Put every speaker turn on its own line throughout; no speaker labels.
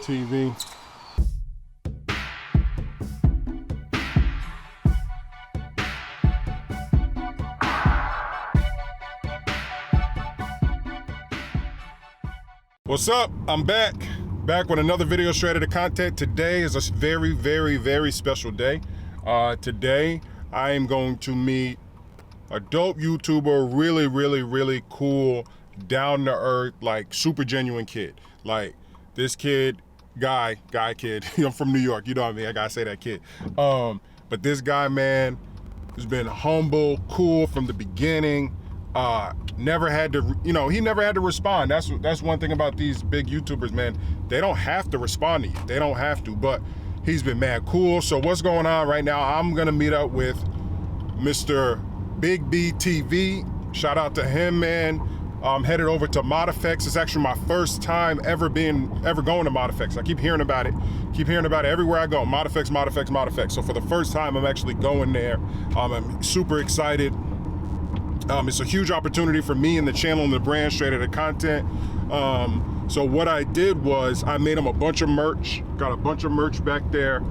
Bigbeetv. What's up? I'm back with another video straight out of content. Today is a very, very, very special day. Today I am going to meet a dope YouTuber, really, really, really cool, down to earth, like super genuine kid. Like this kid, guy kid. I'm from New York, you know what I mean? I gotta say that kid. But this guy, man, has been humble, cool from the beginning. Never had to, he never had to respond. That's one thing about these big YouTubers, man. They don't have to respond to you. They don't have to, but he's been mad cool. So what's going on right now? I'm gonna meet up with Mr. Bigbeetv. Shout out to him, man. I'm headed over to ModFX. It's actually my first time ever going to ModFX. I keep hearing about it everywhere I go. ModFX. So for the first time, I'm actually going there. I'm super excited. It's a huge opportunity for me and the channel and the brand straight out of content. So what I did was I made him a bunch of merch, got a bunch of merch back there,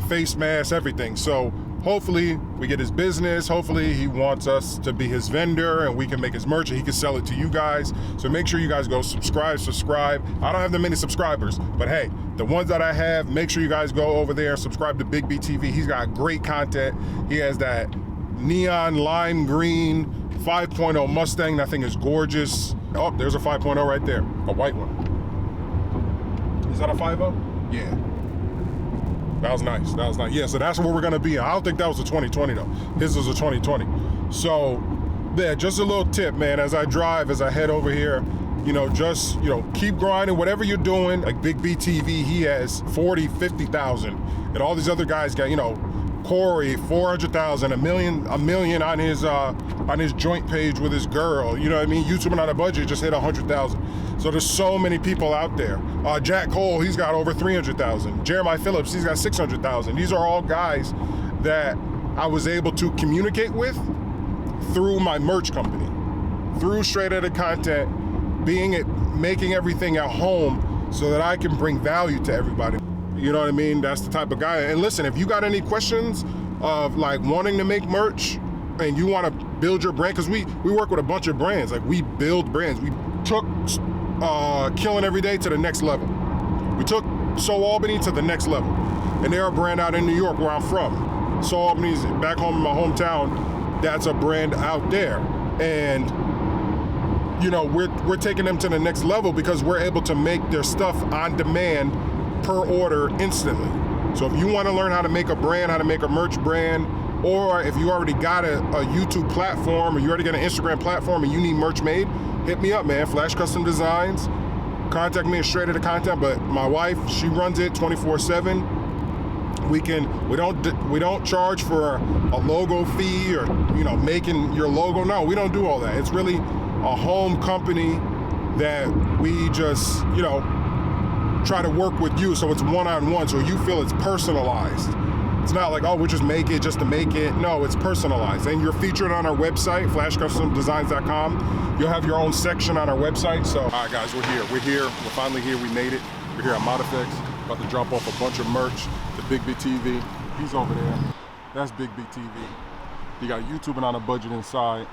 face masks, everything. So hopefully we get his business. Hopefully he wants us to be his vendor and we can make his merch and he can sell it to you guys. So make sure you guys go subscribe. I don't have that many subscribers, but hey, the ones that I have, make sure you guys go over there and subscribe to Bigbeetv. He's got great content. He has that neon lime green 5.0 Mustang. That thing is gorgeous. Oh, there's a 5.0 right there, a white one. Is that a 5.0? Yeah. That was nice. Yeah, so that's where we're gonna be. I don't think that was a 2020 though. His was a 2020. So yeah, just a little tip, man, as I head over here, just, keep grinding, whatever you're doing. Like Bigbeetv, he has 40, 50,000. And all these other guys got, Corey, 400,000, a million on his joint page with his girl. You know what I mean? YouTubing on a budget just hit 100,000. So there's so many people out there. Jack Cole, he's got over 300,000. Jeremiah Phillips, he's got 600,000. These are all guys that I was able to communicate with through my merch company, through straight out of content, making everything at home so that I can bring value to everybody. You know what I mean? That's the type of guy. And listen, if you got any questions of like wanting to make merch and you want to build your brand, because we work with a bunch of brands. Like we build brands. We took Killing Every Day to the next level. We took So Albany to the next level. And they're a brand out in New York where I'm from. So Albany's back home in my hometown. That's a brand out there. And we're taking them to the next level because we're able to make their stuff on demand per order instantly. So if you want to learn how to make a brand, how to make a merch brand, or if you already got a YouTube platform or you already got an Instagram platform and you need merch made, hit me up, man. Flash Custom Designs. Contact me straight out of content. But my wife, she runs it 24/7. We don't charge for a logo fee or making your logo. No, we don't do all that. It's really a home company that we just try to work with you, so it's one-on-one, so you feel it's personalized. It's not like, oh, we'll just make it just to make it. No, it's personalized. And you're featured on our website, flashcustomdesigns.com. You'll have your own section on our website. So, all right, guys, we're here. We're finally here. We made it. We're here at ModFX. About to drop off a bunch of merch to Bigbeetv. He's over there. That's Bigbeetv. You got YouTubing on a budget inside.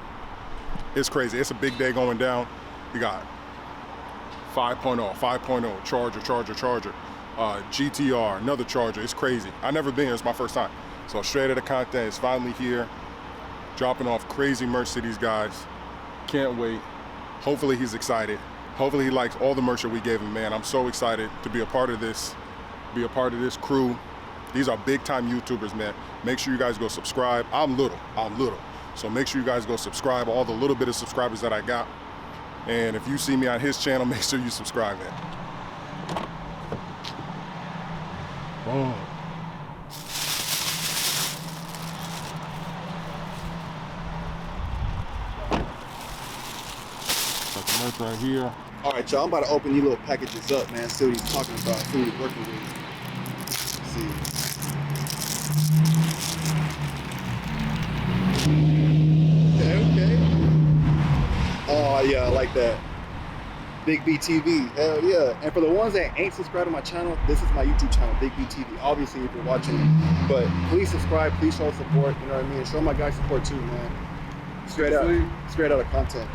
It's crazy. It's a big day going down. You got 5.0, Charger, GTR, another Charger. It's crazy. I've never been here. It's my first time. So straight out of content is finally here, dropping off crazy merch to these guys. Can't wait. Hopefully he's excited. Hopefully he likes all the merch that we gave him, man. I'm so excited to be a part of this crew. These are big time YouTubers, man. Make sure you guys go subscribe. I'm little. So make sure you guys go subscribe, all the little bit of subscribers that I got. And if you see me on his channel, make sure you subscribe, man. Boom. Got the merch right here.
All right, y'all, I'm about to open these little packages up, man. See what he's talking about, see what he's working with. Let's see. Okay. Oh, yeah, I like that. Bigbeetv, hell yeah. And for the ones that ain't subscribed to my channel, this is my YouTube channel, Bigbeetv. Obviously, if you're watching, but please subscribe, please show support. You know what I mean? Show my guys support too, man. Straight out of content.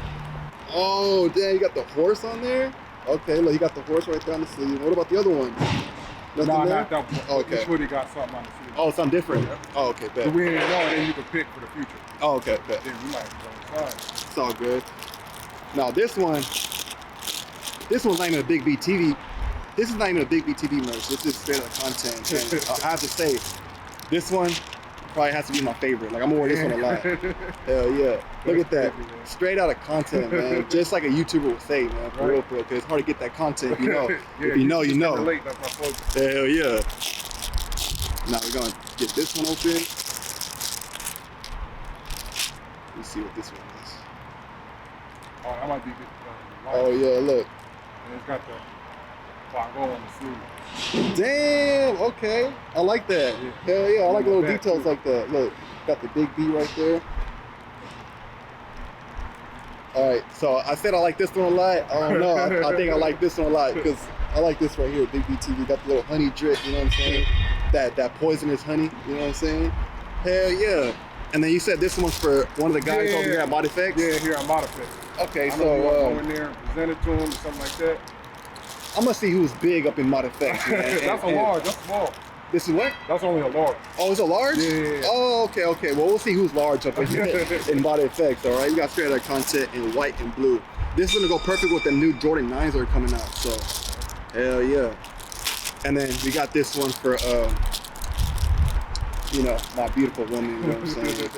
Oh, damn, you got the horse on there? Okay, look, you got the horse right there on the sleeve. What about the other one? Nothing
Nah,
there?
not that one.
Oh, okay.
Each hoodie got something on the sleeve.
Oh, something different.
Yeah.
Oh, okay, bet.
So we ain't know, and then you can pick for the future.
Oh, okay, bet.
Then we might go inside.
It's all good. Now this one's not even a Bigbeetv. This is not even a Bigbeetv merch. This is straight up content. And I have to say, this one probably has to be my favorite. Like I'm gonna wear this one a lot. Hell yeah! Look at that. Straight out of content, man. Just like a YouTuber would say, man. For real, because it's hard to get that content. If you know, if you know, you know.
Late, that's my focus.
Hell yeah! Now we're gonna get this one open. Let's see what this one is.
Oh, that might be good.
Oh yeah, look.
And it's got the Bongo on the sleeve.
Damn, okay. I like that.
Yeah.
Hell yeah, I like little
that
details
too.
like that. Look, got the big B right there. Alright, so I said I like this one a lot. I don't know. I think I like this one a lot because I like this right here, Bigbeetv. Got the little honey drip, you know what I'm saying? That poisonous honey, you know what I'm saying? Hell yeah. And then you said this one's for one of the guys over here at Bigbeetv?
Yeah, here at Bigbeetv.
Okay,
I
so
know you want to go in there and present it to him or something like that.
I'm gonna see who's big up in Bigbeetv.
That's a large, that's small.
This is what?
That's only a large.
Oh, it's a large?
Yeah.
Oh, okay. Well, we'll see who's large up in Bigbeetv, all right? You got straight out content in white and blue. This is gonna go perfect with the new Jordan 9s that are coming out, so hell yeah. And then we got this one for, you know, my beautiful woman, you know what I'm saying?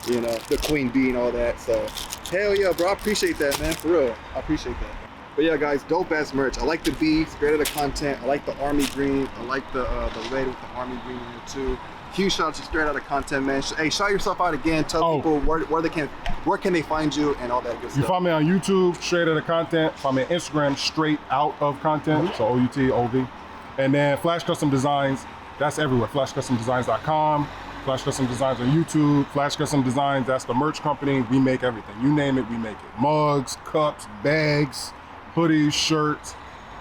You know, the queen bee and all that, so hell yeah, bro. I appreciate that, man, for real. I appreciate that. But yeah, guys, dope ass merch. I like the B, straight out of content. I like the army green. I like the red with the army green in it too. Huge shout out to straight out of content, man. Hey, shout yourself out again. Tell people where can they find you and all that good stuff.
You find me on YouTube, straight out of content. Find me on Instagram, straight out of content. So OUT-OV. And then Flash Custom Designs. That's everywhere. FlashCustomDesigns.com. Flash Custom Designs on YouTube. Flash Custom Designs. That's the merch company. We make everything. You name it, we make it. Mugs, cups, bags, hoodies, shirts,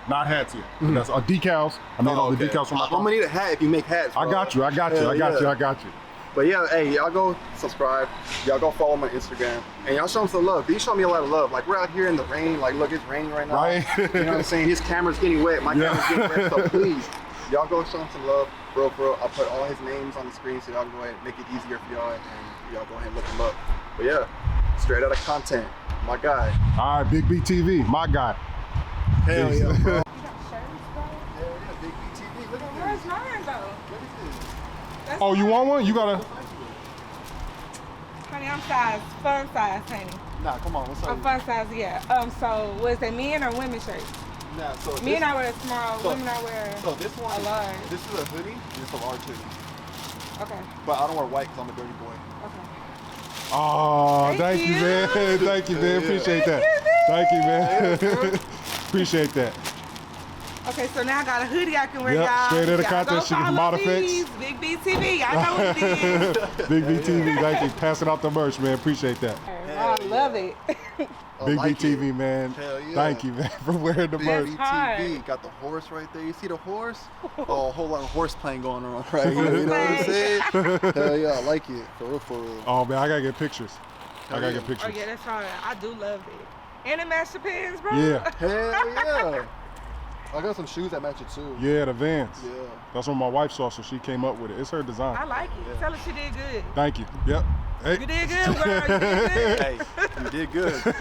not hats yet. That's decals. I made all the decals for my
I'm gonna need a hat if you make hats, bro.
I got you.
But yeah, hey, y'all go subscribe. Y'all go follow my Instagram. And y'all show them some love. These show me a lot of love. Like we're out here in the rain. Like look, it's raining right now.
Right.
You know what I'm saying? His camera's getting wet. My camera's getting wet. So please, y'all go show him some love. Bro, I'll put all his names on the screen so y'all can go ahead and make it easier for y'all. And y'all go ahead and look him up. But yeah, straight out of content. My guy.
All right, Bigbeetv, my guy.
Hell yeah, bro.
You got shirts, bro?
Hell yeah, Bigbeetv. Look at
Where's
this.
mine, though?
Look at this.
That's
Oh, you
mine.
want one? You gotta.
Honey, I'm fun size, honey.
Nah, come on. What's up?
I'm fun size, yeah. So, was it men or women shirts?
Nah, so
Men I wear small,
so-
women I wear
So this one,
a large.
this is a hoodie. And it's a large hoodie.
Okay,
But I don't wear white because I'm a dirty boy.
okay.
Oh, thank you, man. Thank you, man.
Yeah.
Appreciate that. Thank you, man. Appreciate that.
Okay, so now I got a hoodie I can wear,
Yep,
y'all.
straight out of
Y'all
content,
go
she can
follow
model
these.
fix.
Bigbeetv, I know what it is.
Bigbeetv, thank you. Passing out the merch, man. Appreciate that.
I love it.
Bigbeetv, man.
Hell yeah.
Thank you, man, for wearing the merch.
hard.
BBTV got the horse right there. You see the horse? Oh, a whole lot of horse playing going on right here. You know what I'm saying? Hell yeah, I like it. For real, for real.
Oh, man, I gotta get pictures. I gotta get
Oh,
pictures.
yeah, that's hard. I do love it. And it match the pants, bro.
Yeah.
Hell yeah. I got some shoes that match it too.
Yeah, the Vans.
Yeah.
That's what my wife saw, so she came up with it. It's her design.
I like it. Tell her she did good.
Thank you. Yep. Hey.
You did good, girl. You did good.
Hey, you did good.